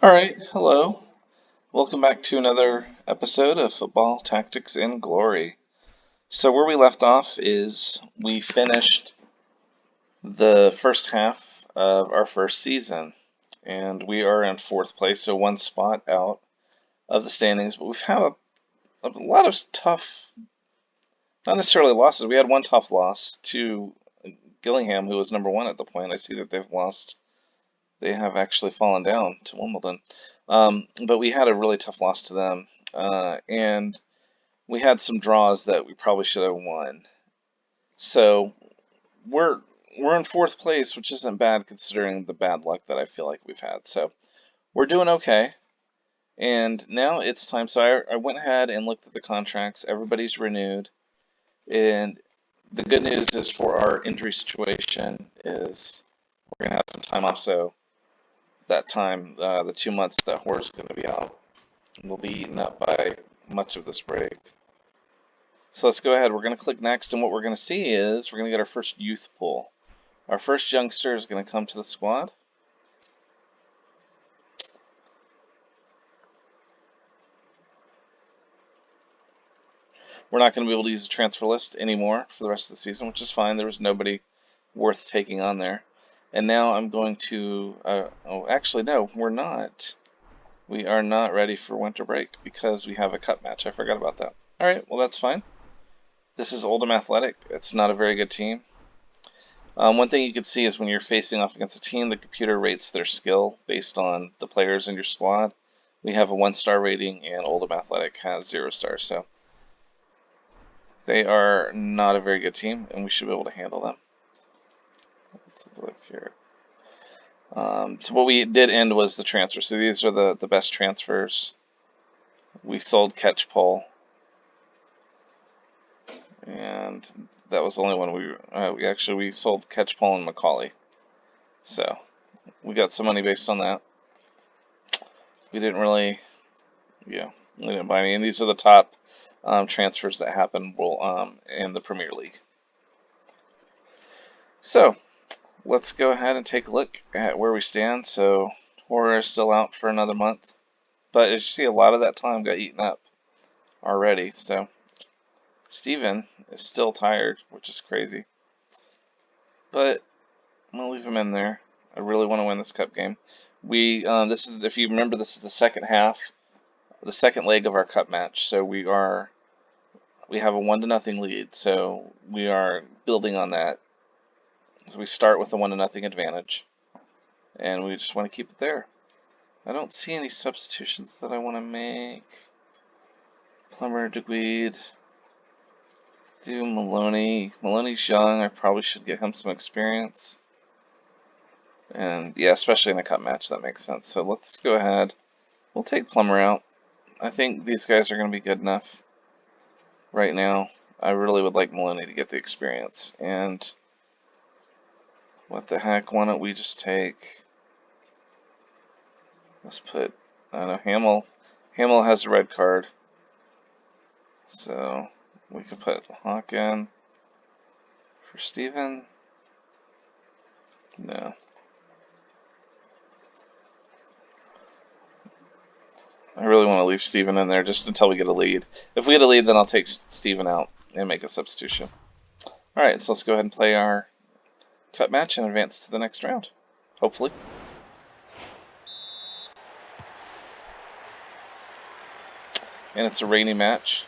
All right, hello. Welcome back to another episode of Football Tactics and Glory. So, where we left off is we finished the first half of our first season, and we are in fourth place, so one spot out of the standings. But we've had a lot of tough, not necessarily losses. We had one tough loss to Gillingham, who was number one at the point. I see that they've lost. They have actually fallen down to Wimbledon. But we had a really tough loss to them. And we had some draws that we probably should have won. So we're we're in fourth place, which isn't bad considering the bad luck that I feel like we've had. So we're doing okay. And now it's time. So I went ahead and looked at the contracts. Everybody's renewed. And the good news is for our injury situation is we're gonna have some time off. So that time, the 2 months that Horror's going to be out, will be eaten up by much of this break. So let's go ahead. We're going to click next, and what we're going to see is we're going to get our first youth pool. Our first youngster is going to come to the squad. We're not going to be able to use the transfer list anymore for the rest of the season, which is fine. There was nobody worth taking on there. And now I'm going to, oh, actually, no, we're not. We are not ready for winter break because we have a cup match. I forgot about that. All right, well, that's fine. This is Oldham Athletic. It's not a very good team. One thing you can see is when you're facing off against a team, the computer rates their skill based on the players in your squad. We have a 1-star rating, and Oldham Athletic has 0 stars. So they are not a very good team, and we should be able to handle them. Let's take a look here. So what we did end was the transfer. So these are the best transfers. We sold Catchpole, and that was the only one we sold Catchpole and Macaulay. So we got some money based on that. We didn't really, we didn't buy any. And these are the top transfers that happened in the Premier League. So let's go ahead and take a look at where we stand. So Horror is still out for another month, but as you see, a lot of that time got eaten up already. So Steven is still tired, which is crazy. But I'm gonna leave him in there. I really want to win this cup game. If you remember, this is the second half, the second leg of our cup match. So we have a 1-0 lead. So we are building on that. So we start with a 1-0 advantage, and we just want to keep it there. I don't see any substitutions that I want to make. Plummer, DeGuide, do Maloney. Maloney's young. I probably should get him some experience. And yeah, especially in a cup match, that makes sense. So let's go ahead. We'll take Plummer out. I think these guys are going to be good enough right now. I really would like Maloney to get the experience. And what the heck, why don't we just take... Let's put... I don't know, Hamill. Hamill has a red card. So we can put Hawk in for Steven. No. I really want to leave Steven in there just until we get a lead. If we get a lead, then I'll take Steven out and make a substitution. Alright, so let's go ahead and play our cup match and advance to the next round. Hopefully. And it's a rainy match.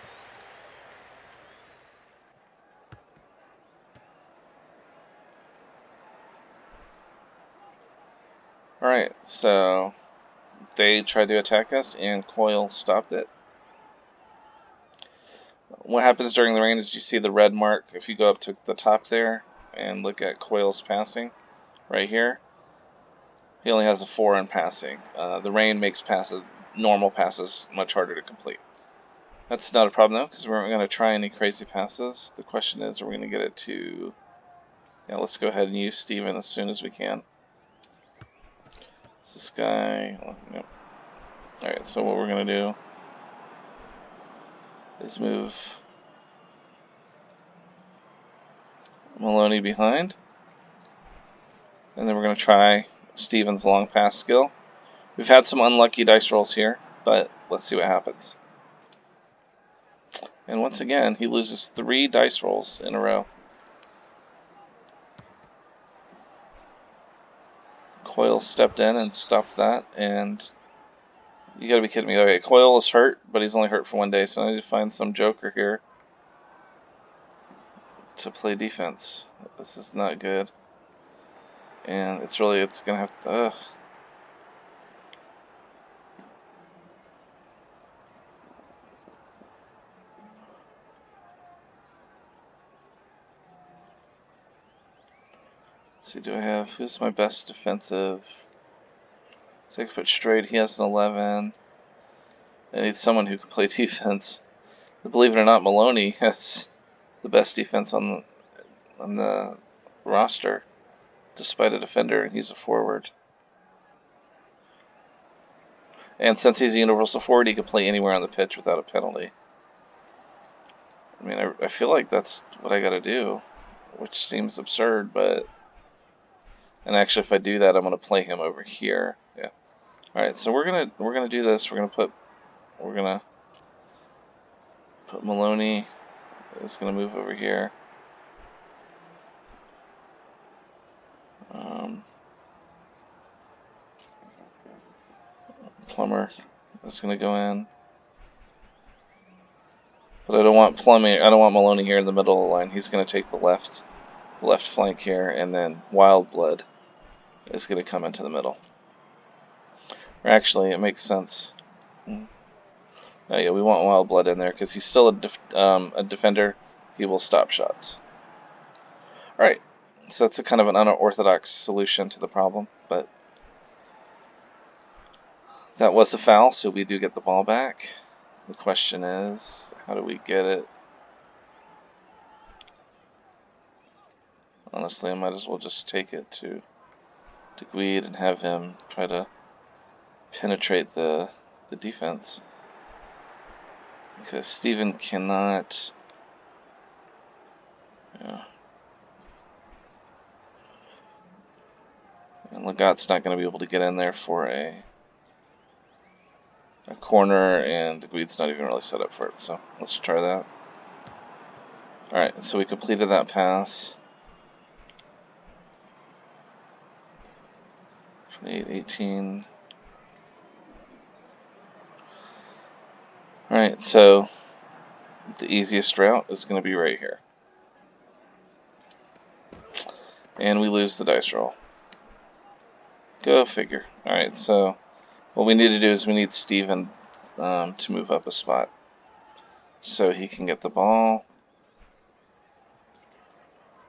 Alright, so they tried to attack us and Coyle stopped it. What happens during the rain is you see the red mark. If you go up to the top there and look at Coyle's passing right here, he only has a 4 in passing. The rain makes normal passes much harder to complete. That's not a problem though, because we aren't going to try any crazy passes. The question is, are we going to get it to... Yeah, let's go ahead and use Steven as soon as we can. Is this guy... Oh, nope. Alright, so what we're going to do is move Maloney behind. And then we're going to try Steven's long pass skill. We've had some unlucky dice rolls here, but let's see what happens. And once again, he loses 3 dice rolls in a row. Coyle stepped in and stopped that, and you gotta be kidding me. Okay, Coyle is hurt, but he's only hurt for 1 day, so I need to find some joker here to play defense. This is not good. And it's gonna have to, So do I have, who's my best defensive? So I can put Strayed, he has an 11. I need someone who can play defense. Believe it or not, Maloney has the best defense on the roster, despite a defender, and he's a forward. And since he's a universal forward, he can play anywhere on the pitch without a penalty. I mean, I feel like that's what I gotta do, which seems absurd, but... And actually, if I do that, I'm gonna play him over here. Yeah. All right, so we're gonna do this. We're gonna put Maloney. Is gonna move over here. Plummer is gonna go in, but I don't want Maloney here in the middle of the line. He's gonna take the left flank here, and then Wildblood is gonna come into the middle. Or actually, it makes sense. Oh yeah, we want Wildblood in there because he's still a defender. He will stop shots. All right, so that's a kind of an unorthodox solution to the problem, but that was a foul, so we do get the ball back. The question is, how do we get it? Honestly, I might as well just take it to Guede and have him try to penetrate the defense. Because Steven cannot... Yeah. And Legate's not going to be able to get in there for a corner, and Guede's not even really set up for it, so let's try that. Alright, so we completed that pass. 28, 18. Alright, so the easiest route is going to be right here. And we lose the dice roll. Go figure. Alright, so what we need to do is we need Steven to move up a spot so he can get the ball.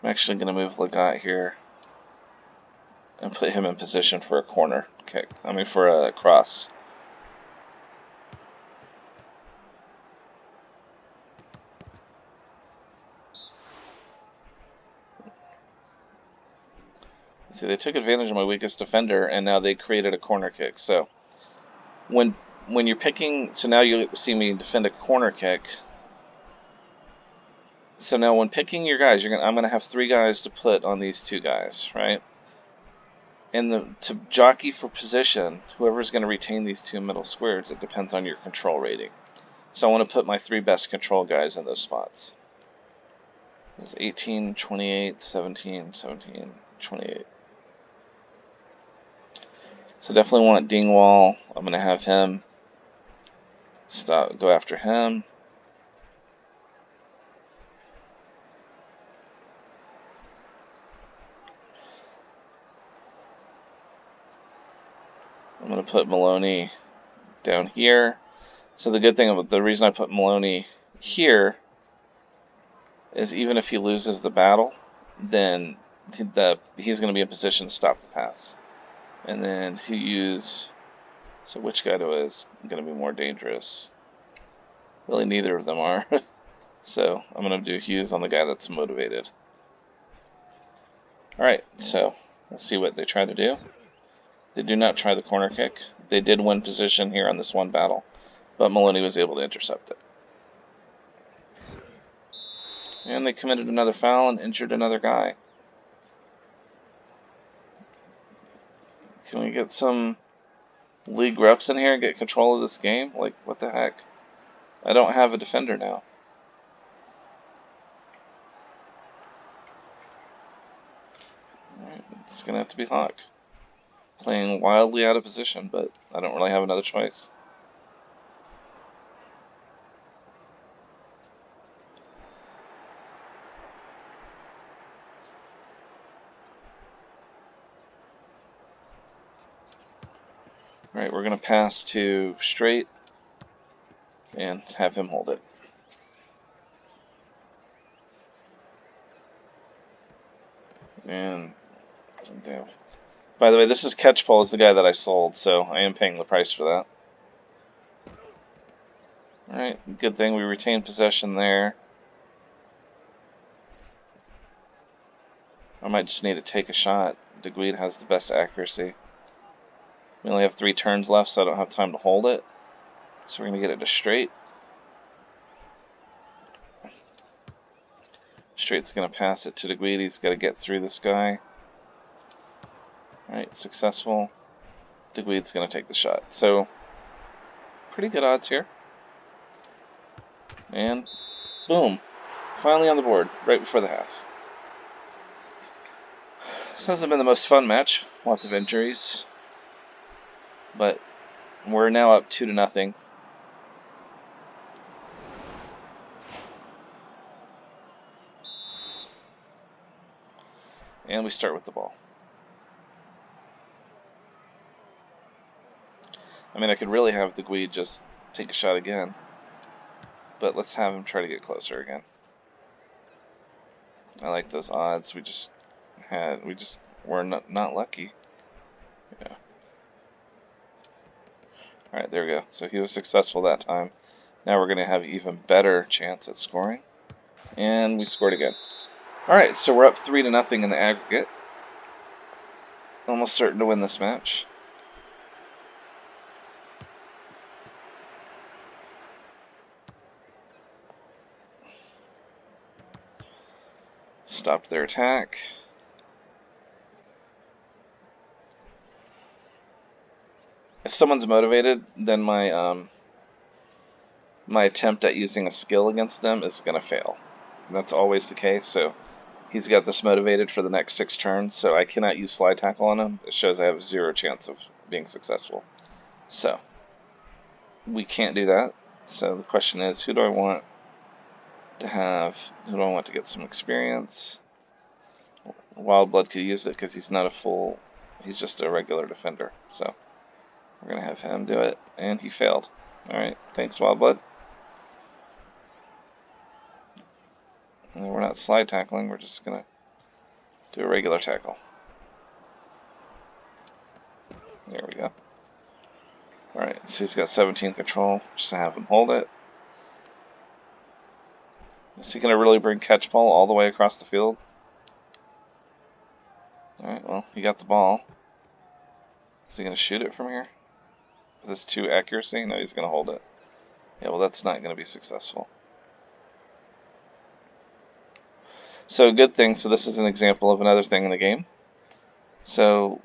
I'm actually going to move Legate here and put him in position for a corner kick. I mean, for a cross. See, they took advantage of my weakest defender, and now they created a corner kick. So when you're picking, so now you see me defend a corner kick. So now when picking your guys, I'm gonna have 3 guys to put on these 2 guys, right? And to jockey for position, whoever's going to retain these 2 middle squares, it depends on your control rating. So I want to put my 3 best control guys in those spots. There's 18, 28, 17, 17, 28. So definitely want Dingwall. I'm going to have him go after him. I'm going to put Maloney down here. So the good thing about the reason I put Maloney here is even if he loses the battle, then he's going to be in position to stop the pass. And then so which guy is going to be more dangerous? Really, neither of them are. So I'm going to do Hughes on the guy that's motivated. Alright, so let's see what they try to do. They do not try the corner kick. They did win position here on this one battle, but Maloney was able to intercept it. And they committed another foul and injured another guy. Can we get some league reps in here and get control of this game? Like, what the heck? I don't have a defender now. Alright, it's gonna have to be Hawk. Playing wildly out of position, but I don't really have another choice. Alright, we're gonna pass to straight and have him hold it. And by the way, this is Catchpole, is the guy that I sold, so I am paying the price for that. Alright, good thing we retained possession there. I might just need to take a shot. Deguide has the best accuracy. We only have 3 turns left, so I don't have time to hold it. So we're going to get it to straight. Straight's going to pass it to Deguide. He's got to get through this guy. Alright, successful. Deguide's going to take the shot. So, pretty good odds here. And, boom. Finally on the board, right before the half. This hasn't been the most fun match. Lots of injuries. But we're now up 2-0. And we start with the ball. I mean, I could really have Deguide just take a shot again. But let's have him try to get closer again. I like those odds. We're not lucky. Yeah. Alright, there we go. So he was successful that time. Now we're going to have even better chance at scoring. And we scored again. Alright, so we're up 3-0 in the aggregate. Almost certain to win this match. Stopped their attack. If someone's motivated, then my attempt at using a skill against them is going to fail. And that's always the case, so he's got this motivated for the next 6 turns, so I cannot use slide tackle on him. It shows I have 0 chance of being successful. So, we can't do that. So the question is, who do I want to get some experience? Wildblood could use it because he's just a regular defender. So we're going to have him do it, and he failed. Alright, thanks Wildblood. And we're not slide tackling, we're just going to do a regular tackle. There we go. Alright, so he's got 17 control, just to have him hold it. Is he going to really bring Catchpole all the way across the field? Alright, well, he got the ball. Is he going to shoot it from here? With his 2 accuracy? No, he's going to hold it. Yeah, well, that's not going to be successful. So, good thing. So this is an example of another thing in the game. So,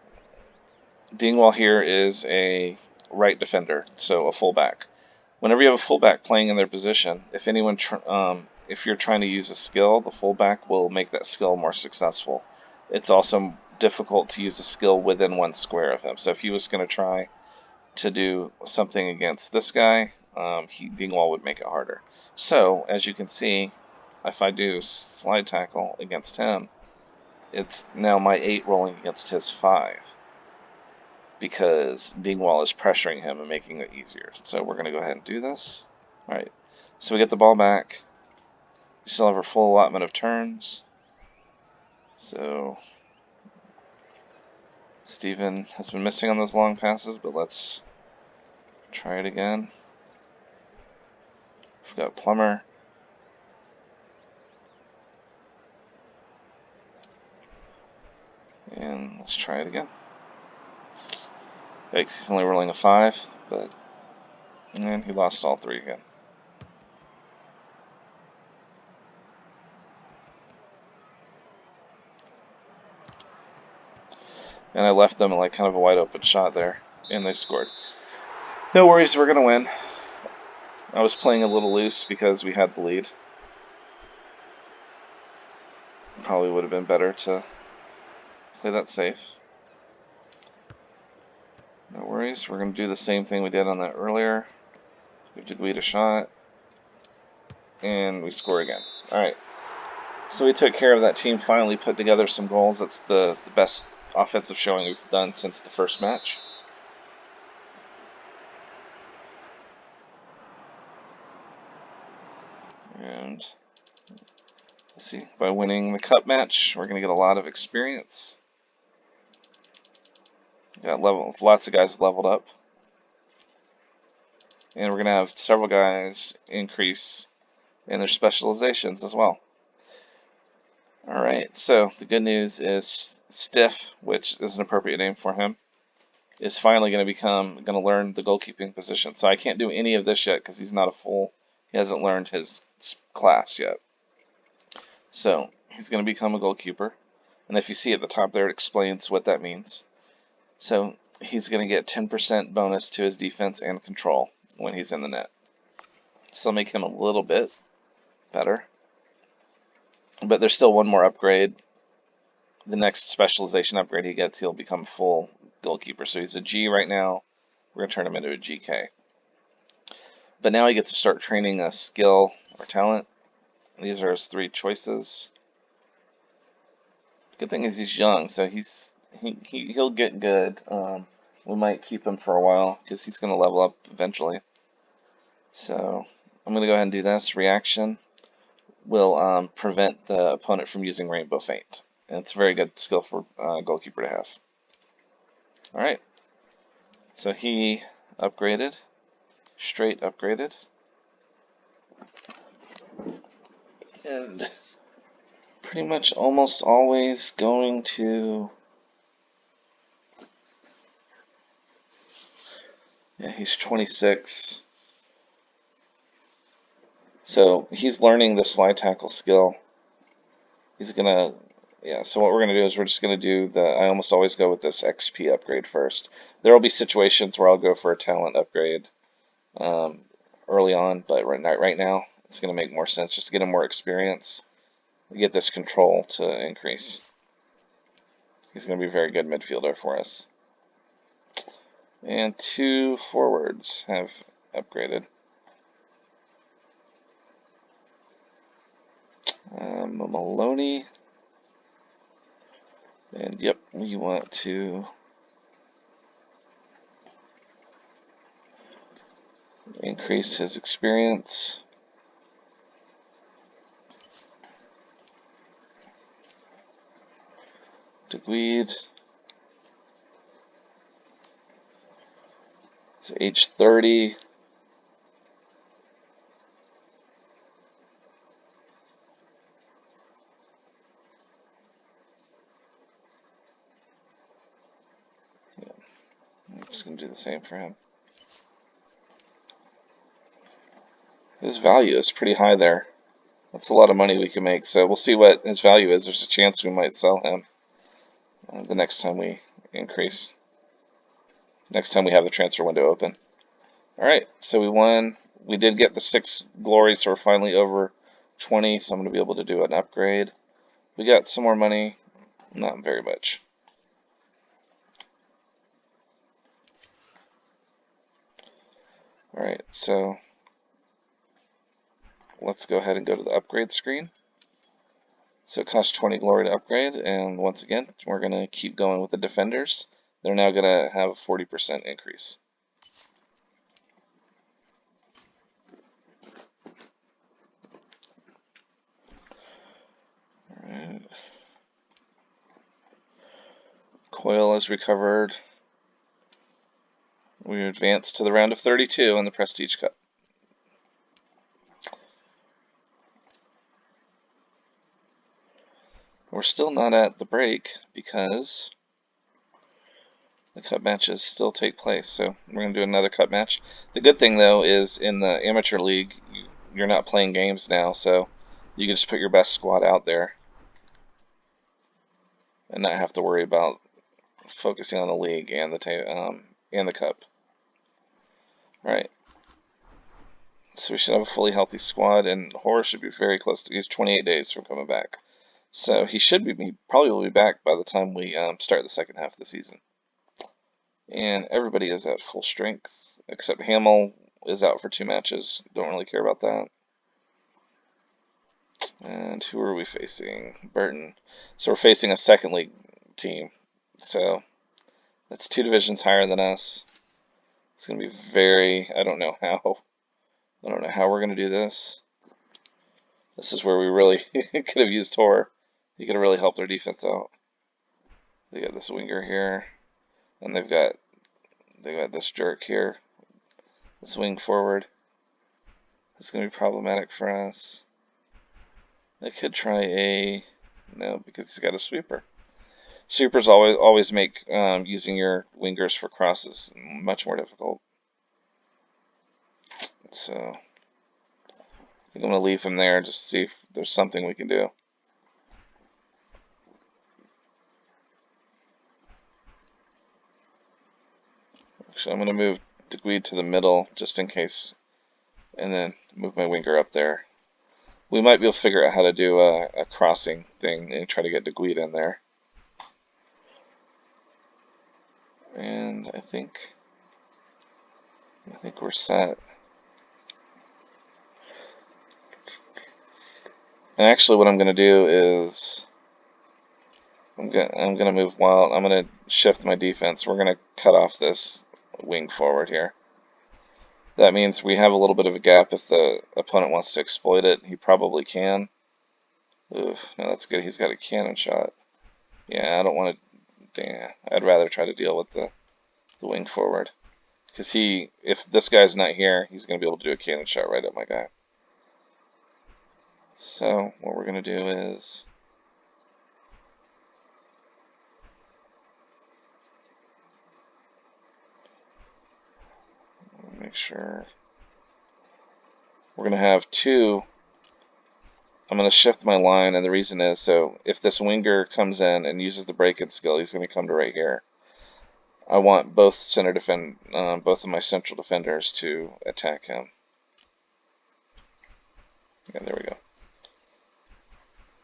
Dingwall here is a right defender, so a fullback. Whenever you have a fullback playing in their position, if you're trying to use a skill, the fullback will make that skill more successful. It's also difficult to use a skill within 1 square of him. So if he was going to try to do something against this guy, Dingwall would make it harder. So, as you can see, if I do slide tackle against him, it's now my 8 rolling against his 5. Because Dingwall is pressuring him and making it easier. So we're going to go ahead and do this. Alright, so we get the ball back. We still have our full allotment of turns. So Steven has been missing on those long passes, but let's try it again. We've got Plummer. And let's try it again. Yikes, he's only rolling a 5, and he lost all 3 again. And I left them like kind of a wide open shot there. and they scored. No worries, we're going to win. I was playing a little loose because we had the lead. Probably would have been better to play that safe. No worries, we're going to do the same thing we did on that earlier. Give Degweed a shot. And we score again. Alright. So we took care of that team, finally put together some goals. That's the best offensive showing we've done since the first match. And let's see, by winning the cup match, we're going to get a lot of experience. Got lots of guys leveled up. And we're going to have several guys increase in their specializations as well. Alright, so the good news is Stiff, which is an appropriate name for him, is finally going to learn the goalkeeping position. So I can't do any of this yet because he's not a full, he hasn't learned his class yet. So he's going to become a goalkeeper. And if you see at the top there, it explains what that means. So he's going to get 10% bonus to his defense and control when he's in the net. So make him a little bit better. But there's still one more upgrade. The next specialization upgrade he gets, he'll become full goalkeeper. So he's a G right now. We're going to turn him into a GK. But now he gets to start training a skill or talent. These are his 3 choices. Good thing is he's young, so he'll get good. We might keep him for a while because he's going to level up eventually. So I'm going to go ahead and do this. Reaction will prevent the opponent from using Rainbow Feint. And it's a very good skill for a goalkeeper to have. Alright, so he upgraded, straight upgraded. And pretty much almost always going to... Yeah, he's 26. So he's learning the slide tackle skill. He's gonna, yeah, so what we're gonna do is we're just gonna do I almost always go with this XP upgrade first. There will be situations where I'll go for a talent upgrade early on, but right now it's gonna make more sense just to get him more experience. We get this control to increase. He's gonna be a very good midfielder for us. And 2 forwards have upgraded. Maloney. And yep, we want to increase his experience. Degweed. It's age 30. I'm just going to do the same for him. His value is pretty high there. That's a lot of money we can make, so we'll see what his value is. There's a chance we might sell him the next time we increase. Next time we have the transfer window open. Alright, so we won. We did get the 6 glory, so we're finally over 20, so I'm going to be able to do an upgrade. We got some more money, not very much. Alright, so let's go ahead and go to the upgrade screen. So it costs 20 glory to upgrade, and once again, we're going to keep going with the defenders. They're now going to have a 40% increase. Alright. Coil is recovered. We advance to the round of 32 in the Prestige Cup. We're still not at the break because the cup matches still take place, so we're going to do another cup match. The good thing, though, is in the amateur league, you're not playing games now, so you can just put your best squad out there and not have to worry about focusing on the league and the and the cup. Right. So we should have a fully healthy squad, and Horace should be very close to. He's 28 days from coming back, so he should be. He probably will be back by the time we start the second half of the season. And everybody is at full strength except Hamill is out for 2 matches. Don't really care about that. And who are we facing? Burton. So we're facing a second league team. So that's 2 divisions higher than us. It's gonna be very. I don't know how. I don't know how we're gonna do this. This is where we really could have used Tor. He could have really helped their defense out. They got this winger here, and they got this jerk here. This wing forward. It's gonna be problematic for us. I could try a no because he's got a sweeper. Sweepers always make using your wingers for crosses much more difficult. So I think I'm gonna leave him there just to see if there's something we can do. Actually, I'm gonna move Deguide to the middle just in case, and then move my winger up there. We might be able to figure out how to do a crossing thing and try to get Deguide in there. And I think we're set. And actually, what I'm gonna do is I'm gonna move wild. I'm gonna shift my defense. We're gonna cut off this wing forward here. That means we have a little bit of a gap if the opponent wants to exploit it. He probably can. Oof, no, that's good. He's got a cannon shot. Yeah, I don't want to. Yeah, I'd rather try to deal with the wing forward. Because if this guy's not here, he's going to be able to do a cannon shot right at my guy. So, what we're going to do is make sure we're going to have 2. I'm going to shift my line, and the reason is so if this winger comes in and uses the break-in skill, he's going to come to right here. I want both both of my central defenders to attack him. Yeah, there we go.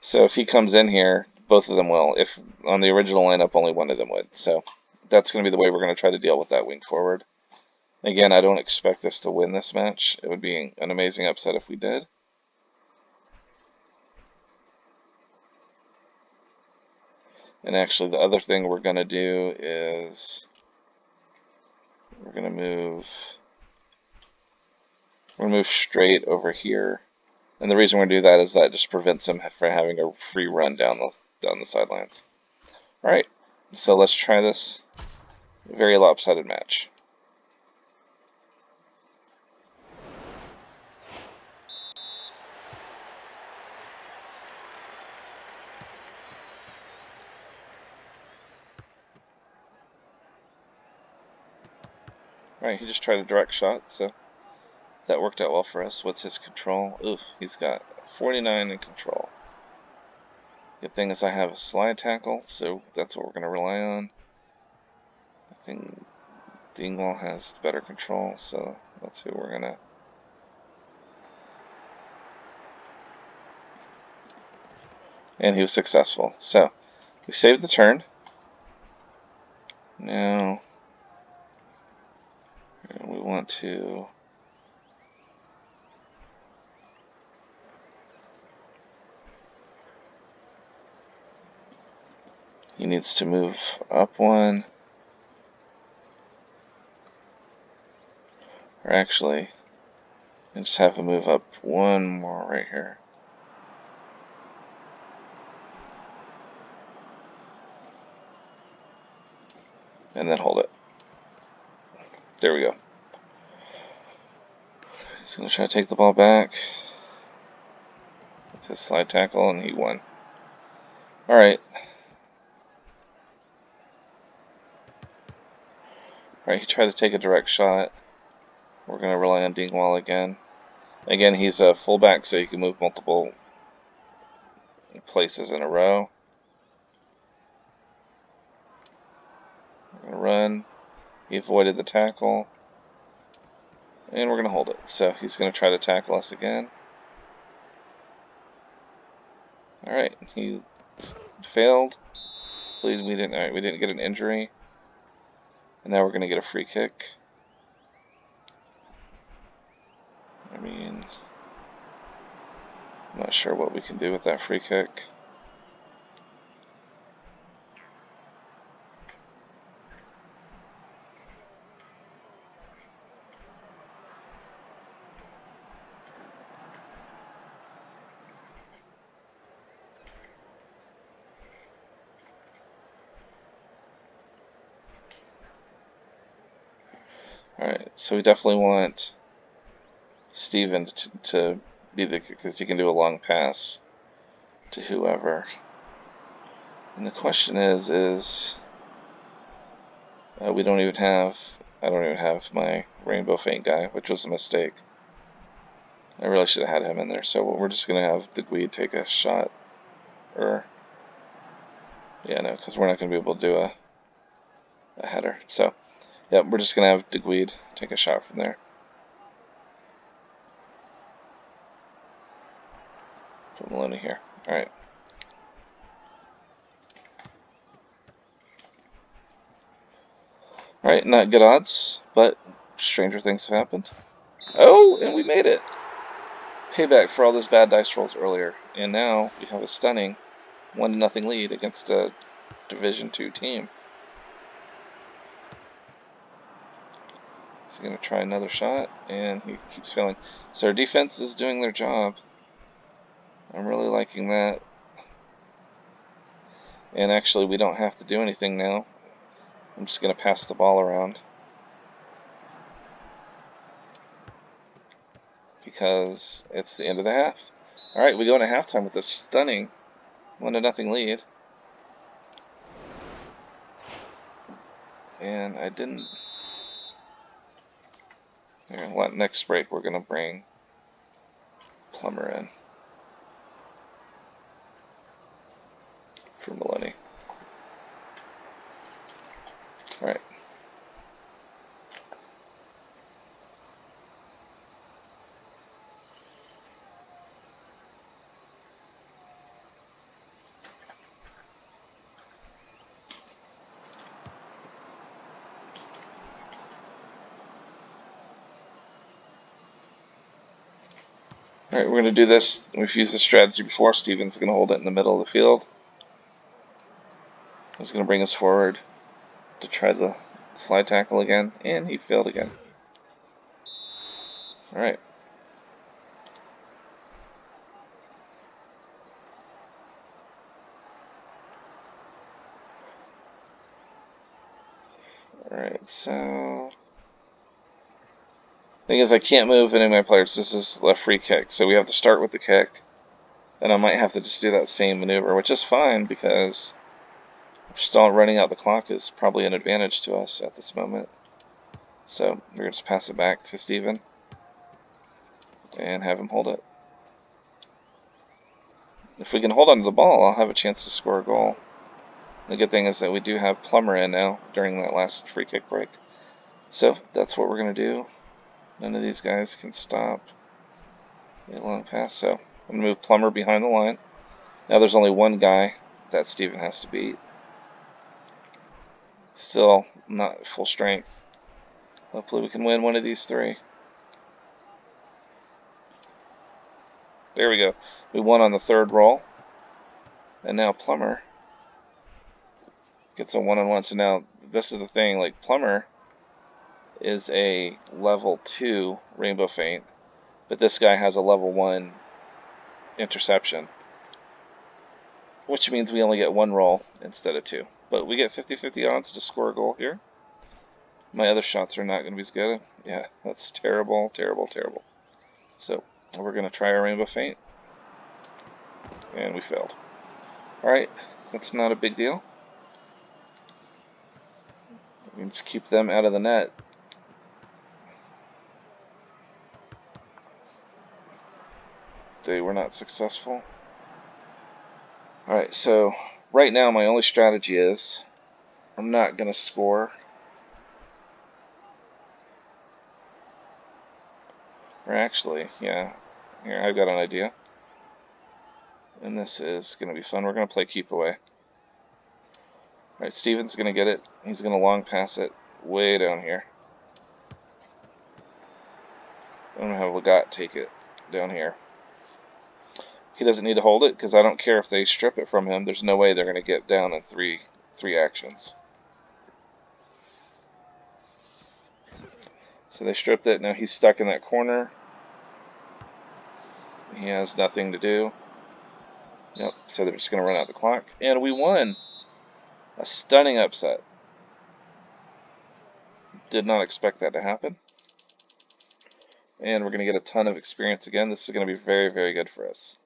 So if he comes in here, both of them will. If on the original lineup, only one of them would. So that's going to be the way we're going to try to deal with that wing forward. Again, I don't expect us to win this match. It would be an amazing upset if we did. And actually, the other thing we're going to do is we're going to move straight over here. And the reason we're going to do that is that just prevents him from having a free run down the sidelines. All right, so let's try this very lopsided match. Alright, he just tried a direct shot, so that worked out well for us. What's his control? Oof, he's got 49 in control. Good thing is I have a slide tackle, so that's what we're going to rely on. I think Dingwall has better control, so that's who we're going to... And he was successful. So, we saved the turn. Now, we want to... He needs to move up 1. Or actually, just have him move up 1 more right here. And then hold it. There we go. He's going to try to take the ball back. It's his slide tackle, and he won. Alright. Alright, he tried to take a direct shot. We're going to rely on Dingwall again. Again, he's a fullback, so he can move multiple places in a row. We're going to run. He avoided the tackle. And we're going to hold it. So he's going to try to tackle us again. Alright, he failed. We didn't. Alright, we didn't get an injury. And now we're going to get a free kick. I mean, I'm not sure what we can do with that free kick. Alright, so we definitely want Steven to be the, because he can do a long pass to whoever. And the question is we don't even have, I don't even have my Rainbow Feint guy, which was a mistake. I really should have had him in there. So we're just going to have Degweed take a shot. Or, yeah, no, because we're not going to be able to do a header. So, yeah, we're just going to have Degweed take a shot from there. Put Maloney here. Alright. Alright, not good odds, but stranger things have happened. Oh, and we made it! Payback for all those bad dice rolls earlier. And now we have a stunning 1-0 lead against a Division 2 team. He's going to try another shot, and he keeps failing. So our defense is doing their job. I'm really liking that. And actually, we don't have to do anything now. I'm just going to pass the ball around. Because it's the end of the half. Alright, we go into halftime with a stunning 1-0 lead. And I didn't... Here, next break we're going to bring Plummer in. For Maloney. Alright. Alright, we're going to do this. We've used this strategy before. Steven's going to hold it in the middle of the field. He's going to bring us forward to try the slide tackle again, and he failed again. Alright. Alright, so... Thing is, I can't move any of my players. This is a free kick, so we have to start with the kick. And I might have to just do that same maneuver, which is fine, because still running out the clock is probably an advantage to us at this moment. So we're going to just pass it back to Steven and have him hold it. If we can hold on to the ball, I'll have a chance to score a goal. The good thing is that we do have Plummer in now during that last free kick break. So that's what we're going to do. None of these guys can stop a long pass. So I'm going to move Plummer behind the line. Now there's only one guy that Steven has to beat. Still not full strength. Hopefully we can win one of these three. There we go. We won on the third roll. And now Plummer gets a one-on-one. So now this is the thing, like Plummer is a level 2 Rainbow Feint, but this guy has a level 1 interception, which means we only get one roll instead of two. But we get 50-50 odds to score a goal here. My other shots are not going to be as good. Yeah, that's terrible, terrible, terrible. So we're going to try our Rainbow Feint. And we failed. Alright, that's not a big deal. We can just keep them out of the net. They were not successful. Alright, so right now my only strategy is I'm not going to score Or actually, yeah. Here, I've got an idea. And this is going to be fun. We're going to play keep away. Alright, Steven's going to get it. He's going to long pass it way down here. I'm going to have Legat take it down here. He doesn't need to hold it because I don't care if they strip it from him. There's no way they're going to get down in three actions. So they stripped it. Now he's stuck in that corner. He has nothing to do. Yep, so they're just going to run out the clock. And we won! A stunning upset. Did not expect that to happen. And we're going to get a ton of experience again. This is going to be very, very good for us.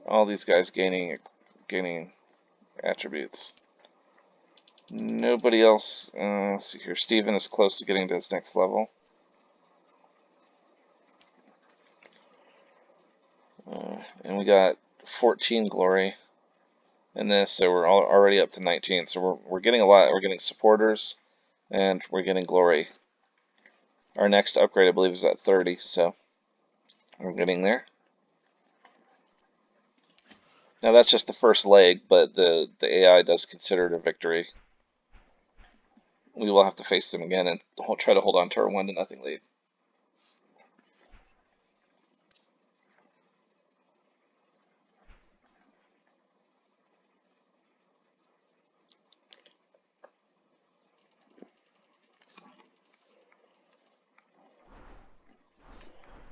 All these guys gaining attributes. Nobody else. Let's see here. Steven is close to getting to his next level. And we got 14 glory in this, so we're already up to 19. So we're getting a lot. We're getting supporters, and we're getting glory. Our next upgrade, I believe, is at 30, so we're getting there. Now that's just the first leg, but the AI does consider it a victory. We will have to face them again and try to hold on to our 1-0 lead.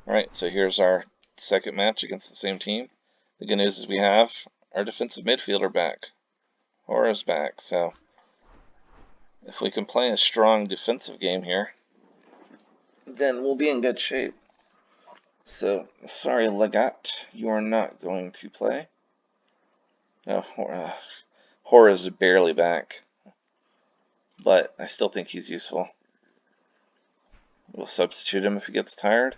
Alright, so here's our second match against the same team. The good news is we have our defensive midfielder back. Hora's back, so if we can play a strong defensive game here, then we'll be in good shape. So, sorry, Legat, you are not going to play. No, Hora's barely back, but I still think he's useful. We'll substitute him if he gets tired,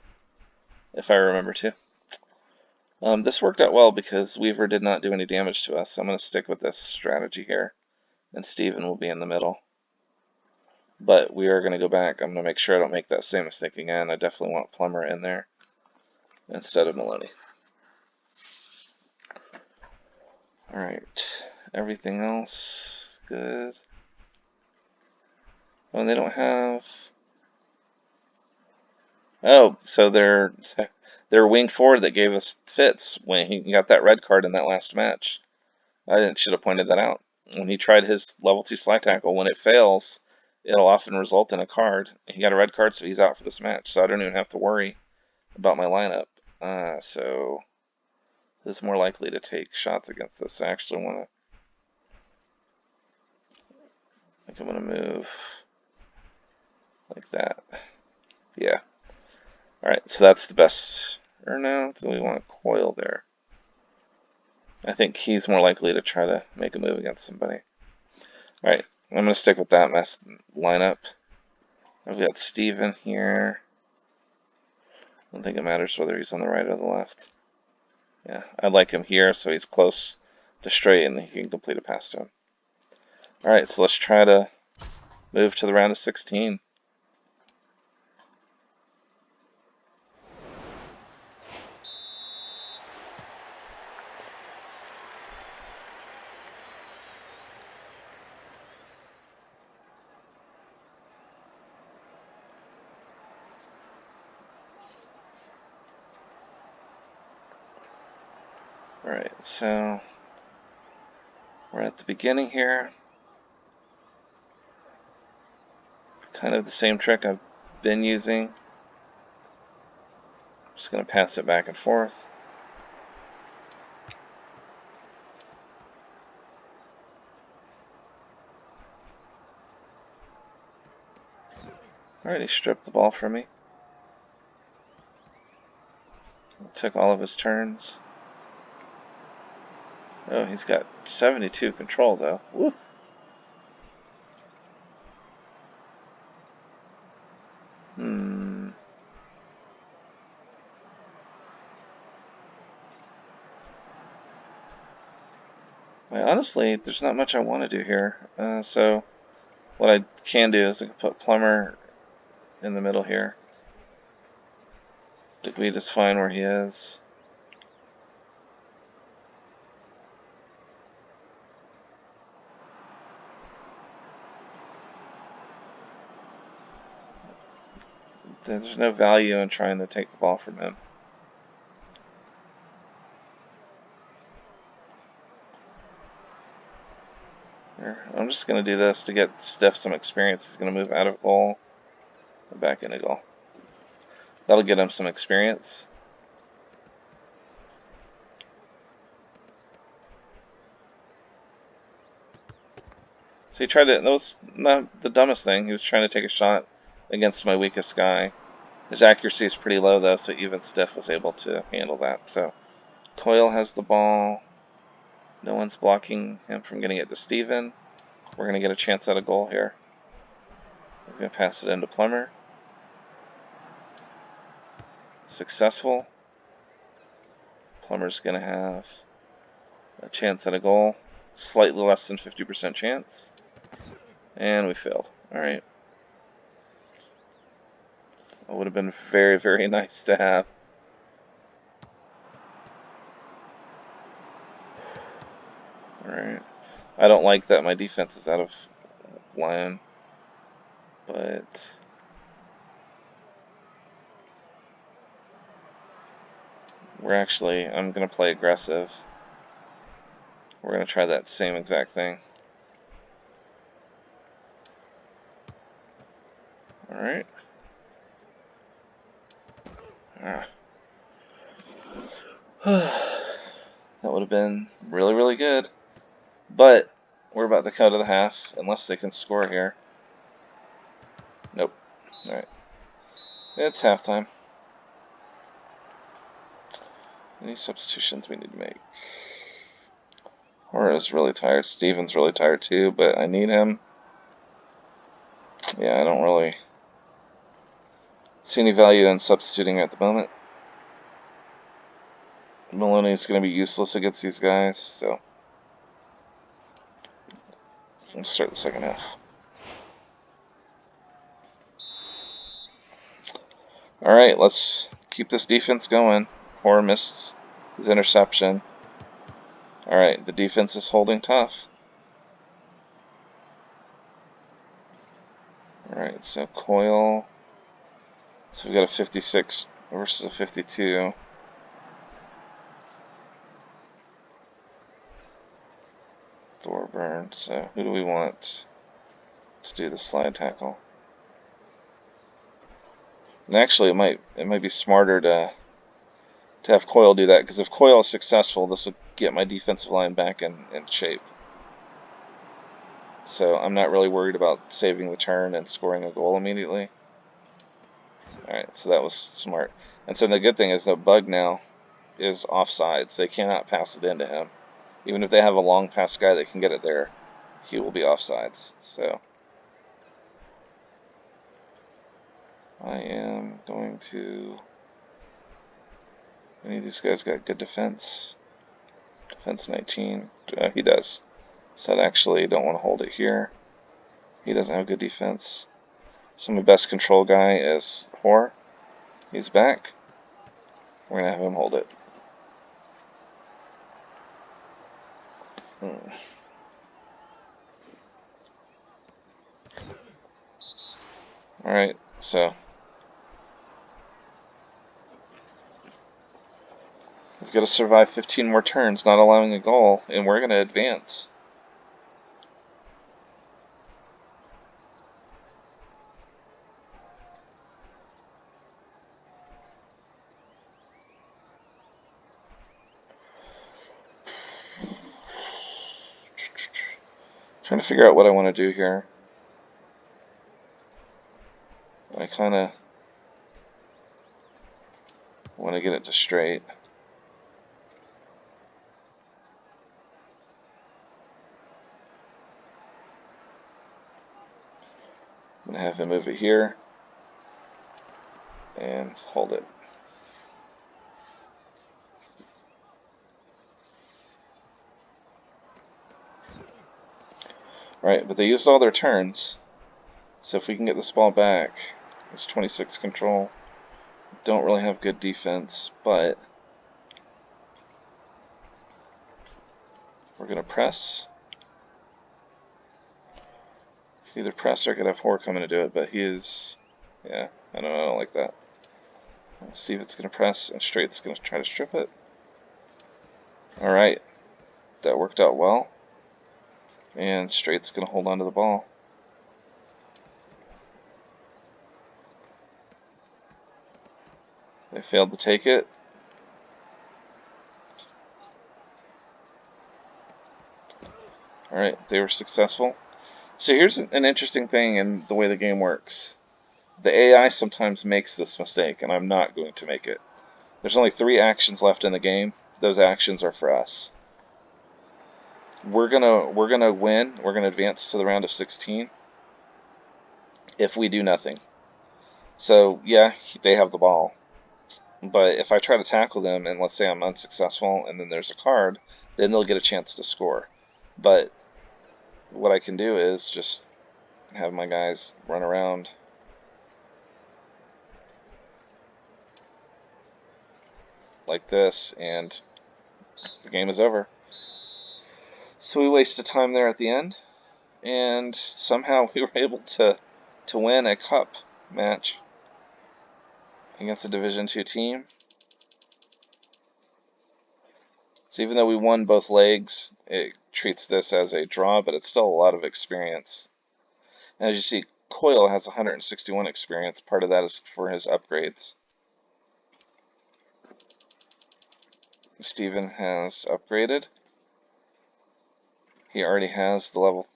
if I remember to. This worked out well because Weaver did not do any damage to us, so I'm going to stick with this strategy here, and Steven will be in the middle. But we are going to go back. I'm going to make sure I don't make that same mistake again. I definitely want Plummer in there instead of Maloney. Alright, everything else good. Oh, and they don't have... Oh, so their wing forward that gave us fits when he got that red card in that last match. I should have pointed that out. When he tried his level 2 slide tackle, when it fails, it'll often result in a card. He got a red card, so he's out for this match. So I don't even have to worry about my lineup. So this is more likely to take shots against this. I actually want to... I think I'm going to move like that. Yeah. Alright, so that's the best. Or no, so we want a coil there. I think he's more likely to try to make a move against somebody. Alright, I'm going to stick with that lineup. I've got Steven here. I don't think it matters whether he's on the right or the left. Yeah, I like him here, so he's close to straight and he can complete a pass to him. Alright, so let's try to move to the round of 16. Alright, so we're at the beginning here. Kind of the same trick I've been using. Just going to pass it back and forth. Alright, he stripped the ball from me. Took all of his turns. Oh, he's got 72 control though. Woo. Well, honestly, there's not much I want to do here. So what I can do is I can put Plummer in the middle here. Digweed is fine where he is. There's no value in trying to take the ball from him. Here, I'm just going to do this to get Steph some experience. He's going to move out of goal and back into goal. That'll get him some experience. So he tried to, that was not the dumbest thing. He was trying to take a shot against my weakest guy. His accuracy is pretty low though, so even Steph was able to handle that. So Coyle has the ball. No one's blocking him from getting it to Steven. We're going to get a chance at a goal here. He's going to pass it into Plummer. Successful. Plummer's going to have a chance at a goal. Slightly less than 50% chance. And we failed. Alright. That would have been very, very nice to have. Alright. I don't like that my defense is out of line. But I'm going to play aggressive. We're going to try that same exact thing. Alright. That would have been really, really good. But we're about to cut to the half, unless they can score here. Nope. Alright. It's halftime. Any substitutions we need to make? Horace is really tired. Steven's really tired too, but I need him. Yeah, I don't really see any value in substituting at the moment. Maloney's going to be useless against these guys, so let's start the second half. Alright, let's keep this defense going. Hora missed his interception. Alright, the defense is holding tough. Alright, so Coyle. So we've got a 56 versus a 52. Thorburn. So who do we want to do the slide tackle? And actually, it might be smarter to have Coyle do that, because if Coyle is successful, this will get my defensive line back in shape. So I'm not really worried about saving the turn and scoring a goal immediately. Alright, so that was smart. And so the good thing is that Bug now is offsides. They cannot pass it into him. Even if they have a long pass guy that can get it there, he will be offsides. So I am going to... Any of these guys got good defense? Defense 19. He does. So I actually don't want to hold it here. He doesn't have good defense. So my best control guy is Hor. He's back. We're going to have him hold it. Alright, so we've got to survive 15 more turns, not allowing a goal, and we're going to advance. Trying to figure out what I want to do here. I kind of want to get it to straight. I'm going to have him move it here and hold it. Right, but they used all their turns. So if we can get this ball back, it's 26 control. don't really have good defense, but we're going to press. Either press or I could have Hoare coming to do it, but he is, yeah, I don't like that. Steven's going to press, and Straight's going to try to strip it. Alright, that worked out well. And Straight's going to hold on to the ball. They failed to take it. Alright, they were successful. So here's an interesting thing in the way the game works. The AI sometimes makes this mistake, and I'm not going to make it. There's only 3 actions left in the game. Those actions are for us. We're gonna win. We're gonna advance to the round of 16 if we do nothing. So yeah, they have the ball. But if I try to tackle them and let's say I'm unsuccessful and then there's a card, then they'll get a chance to score. But what I can do is just have my guys run around. Like this, and the game is over. So we wasted time there at the end, and somehow we were able to win a cup match against a Division II team. So even though we won both legs, it treats this as a draw, but it's still a lot of experience. And as you see, Coyle has 161 experience. Part of that is for his upgrades. Steven has upgraded. He already has the level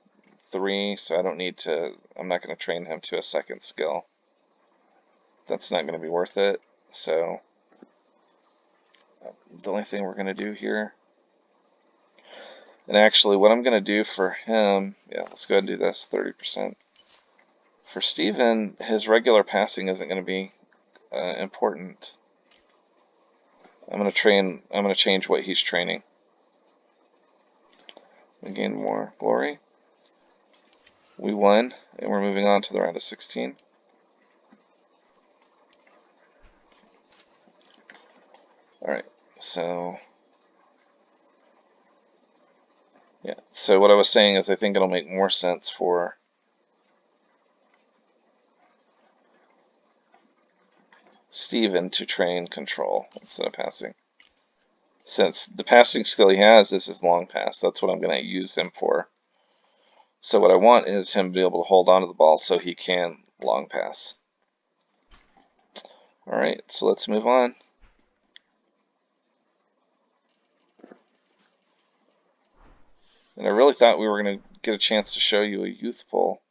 3, so I don't need to, I'm not going to train him to a second skill. That's not going to be worth it. So the only thing we're going to do here, and actually what I'm going to do for him, yeah, let's go ahead and do this, 30%. For Steven, his regular passing isn't going to be important. I'm going to change what he's training. We gain more glory. We won, and we're moving on to the round of 16. Alright, so yeah, so what I was saying is I think it'll make more sense for Steven to train control instead of passing. Since the passing skill he has is his long pass, that's what I'm going to use him for. So what I want is him to be able to hold on to the ball so he can long pass. Alright, so let's move on. And I really thought we were going to get a chance to show you a youth poll.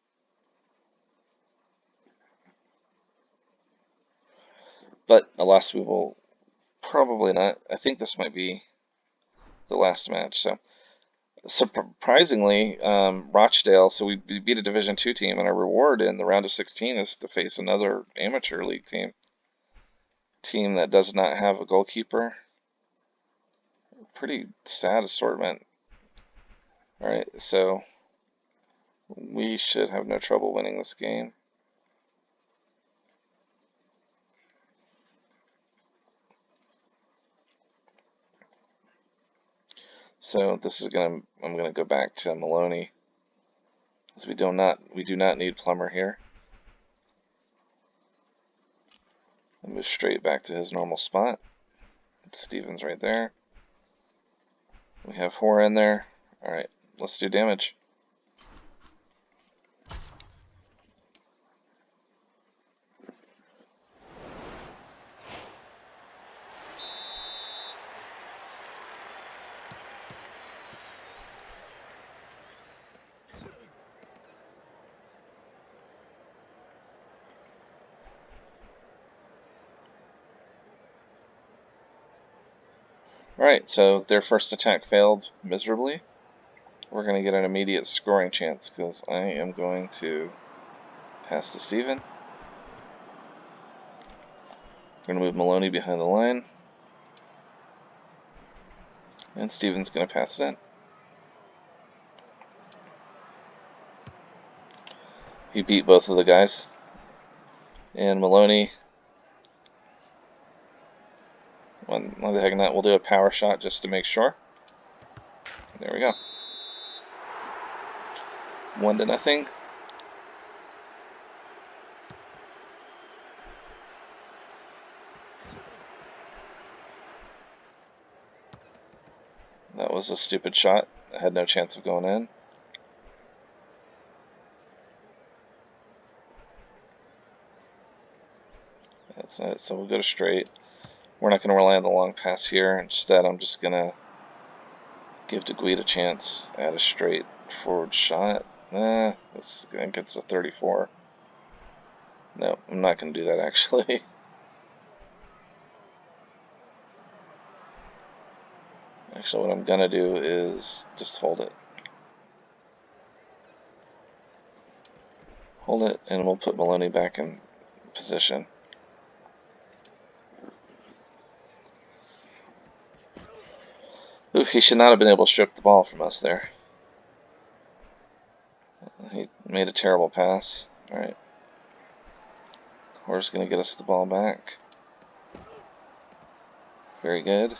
But alas, we will probably not. I think this might be the last match. So surprisingly, Rochdale, so we beat a Division II team, and our reward in the round of 16 is to face another amateur league team that does not have a goalkeeper. Pretty sad assortment. Alright, so we should have no trouble winning this game. So this is I'm gonna go back to Maloney, because we do not need Plummer here. And move straight back to his normal spot. Steven's right there. We have Hoare in there. Alright, let's do damage. Alright, so their first attack failed miserably. We're going to get an immediate scoring chance because I am going to pass to Steven. We're going to move Maloney behind the line. And Steven's going to pass it in. He beat both of the guys. And Maloney Why the heck not? We'll do a power shot just to make sure. There we go. 1-0. That was a stupid shot. I had no chance of going in. That's it. So we'll go to straight. We're not going to rely on the long pass here. Instead, I'm just going to give DeGuide a chance at a straight forward shot. I think it's a 34. No, I'm not going to do that actually. Actually, what I'm going to do is just hold it. Hold it, and we'll put Maloney back in position. Ooh, he should not have been able to strip the ball from us there. He made a terrible pass. Alright. We're just going to get us the ball back. Very good.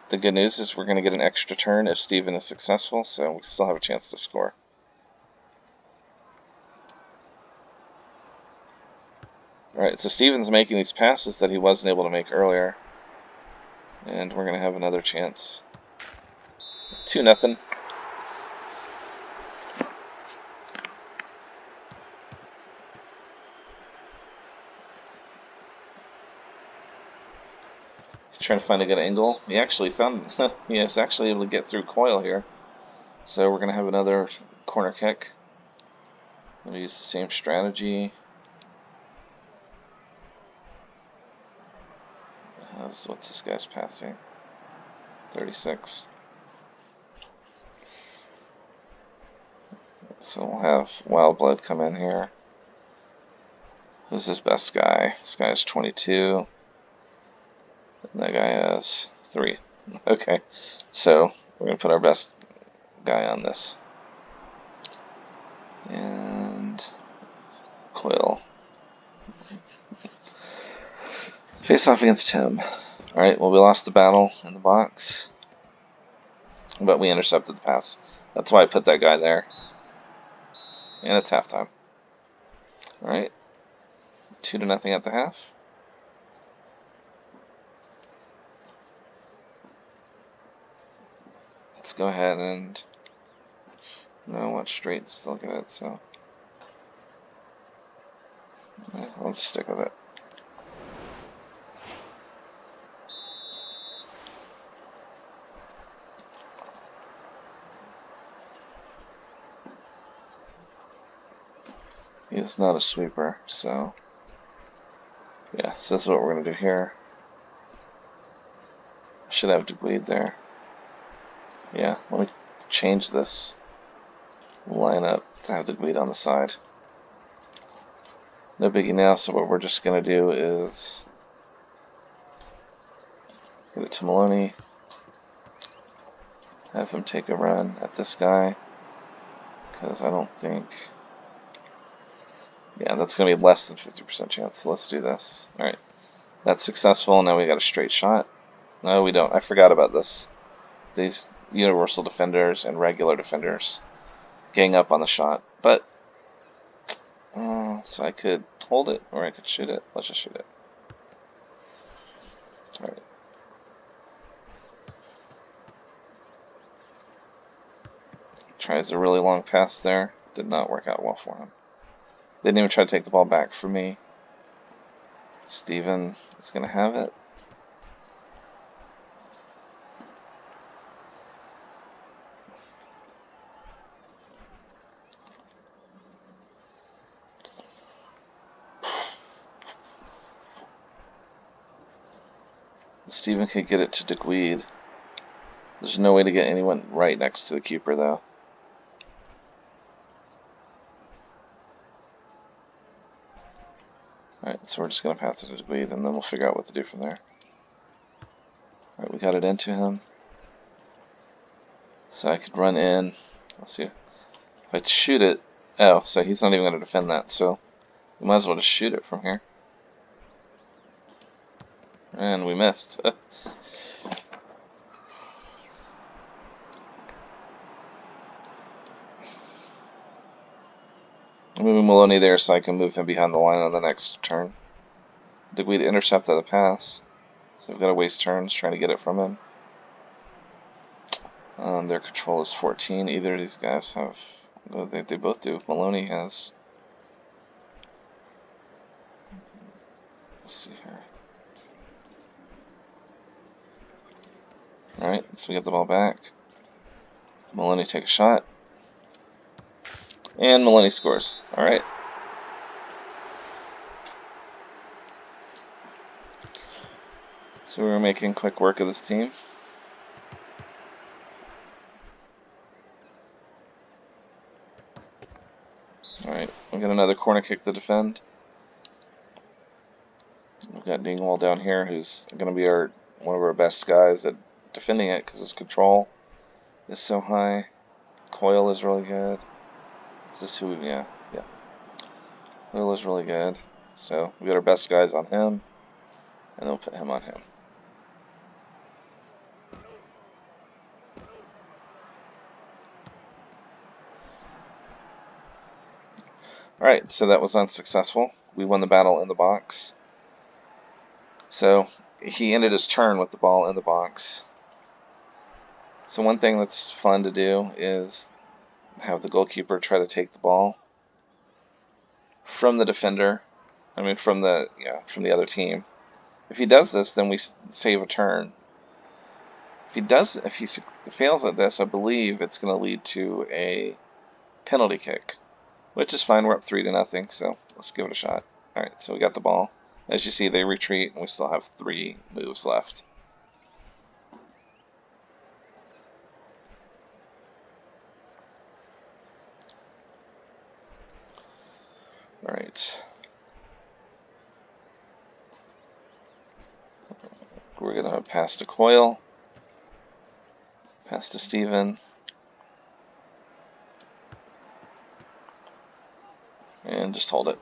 The good news is we're going to get an extra turn if Steven is successful, so we still have a chance to score. Alright, so Steven's making these passes that he wasn't able to make earlier. And we're going to have another chance. 2-0. Trying to find a good angle. He actually found, he was actually able to get through Coyle here. So we're going to have another corner kick. I'm going to use the same strategy. What's this guy's passing? 36. So we'll have Wildblood come in here. Who's his best guy? This guy is 22. And that guy has 3. Okay, so we're going to put our best guy on this. And Coyle. Face off against him. Alright, well, we lost the battle in the box. But we intercepted the pass. That's why I put that guy there. And it's halftime. Alright. 2-0 at the half. Let's go ahead and... No, I want straight to still get it, so... I'll just stick with it. He's not a sweeper, so... Yeah, so this is what we're going to do here. Should have DeGuide there. Yeah, let me change this lineup to have DeGuide on the side. No biggie now, so what we're just going to do is get it to Maloney, have him take a run at this guy, because I don't think... Yeah, that's going to be less than 50% chance, so let's do this. Alright, that's successful, now we got a straight shot. No, we don't. I forgot about this. These universal defenders and regular defenders gang up on the shot, but... so I could hold it, or I could shoot it. Let's just shoot it. Alright. Tries a really long pass there. Did not work out well for him. They didn't even try to take the ball back from me. Steven is going to have it. Steven could get it to DeGuide. There's no way to get anyone right next to the keeper, though. Alright, so we're just going to pass it to DeGuide, and then we'll figure out what to do from there. Alright, we got it into him. So I could run in. Let's see. If I shoot it... Oh, so he's not even going to defend that, so we might as well just shoot it from here. And we missed. I'm moving Maloney there so I can move him behind the line on the next turn. I think we'd intercept the pass, so we've got to waste turns trying to get it from him. Their control is 14. Either of these guys have... Well, they both do. Maloney has... Let's see here. Alright, so we get the ball back. Maloney take a shot. And Maloney scores. Alright. So we're making quick work of this team. Alright, we got another corner kick to defend. We've got Dingwall down here, who's going to be one of our best guys at defending it because his control is so high. Coyle is really good. Is this who? Yeah. Coyle is really good. So we got our best guys on him, and then we'll put him on him. Alright, so that was unsuccessful. We won the battle in the box. So he ended his turn with the ball in the box. So one thing that's fun to do is have the goalkeeper try to take the ball from the defender. I mean, from the other team. If he does this, then we save a turn. If he fails at this, I believe it's going to lead to a penalty kick, which is fine. We're up 3-0, so let's give it a shot. All right, so we got the ball. As you see, they retreat, and we still have 3 moves left. All right. We're going to pass to Coyle. Pass to Steven. And just hold it.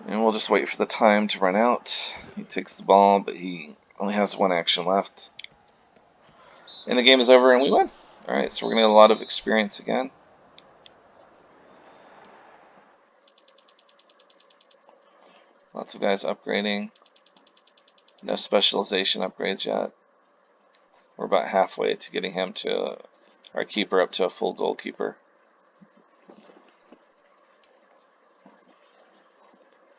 And we'll just wait for the time to run out. He takes the ball, but he only has 1 action left. And the game is over and we win. Alright, so we're going to get a lot of experience again. Lots of guys upgrading. No specialization upgrades yet. We're about halfway to getting him to our keeper up to a full goalkeeper.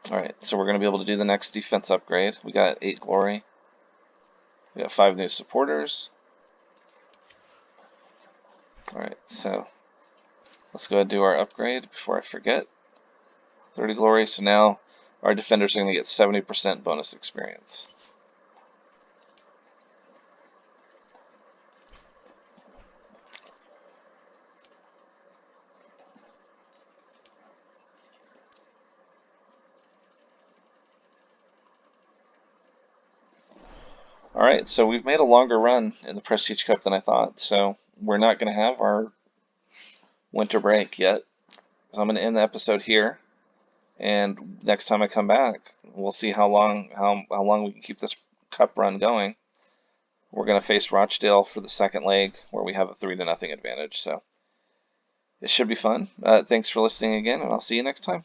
Alright, so we're going to be able to do the next defense upgrade. We got 8 glory. We got 5 new supporters. Alright, so let's go ahead and do our upgrade before I forget. 30 glory, so now our defenders are going to get 70% bonus experience. Alright, so we've made a longer run in the Prestige Cup than I thought, so we're not going to have our winter break yet. So I'm going to end the episode here, and next time I come back, we'll see how long we can keep this cup run going. We're going to face Rochdale for the second leg, where we have a 3-0 advantage, so it should be fun. Thanks for listening again, and I'll see you next time.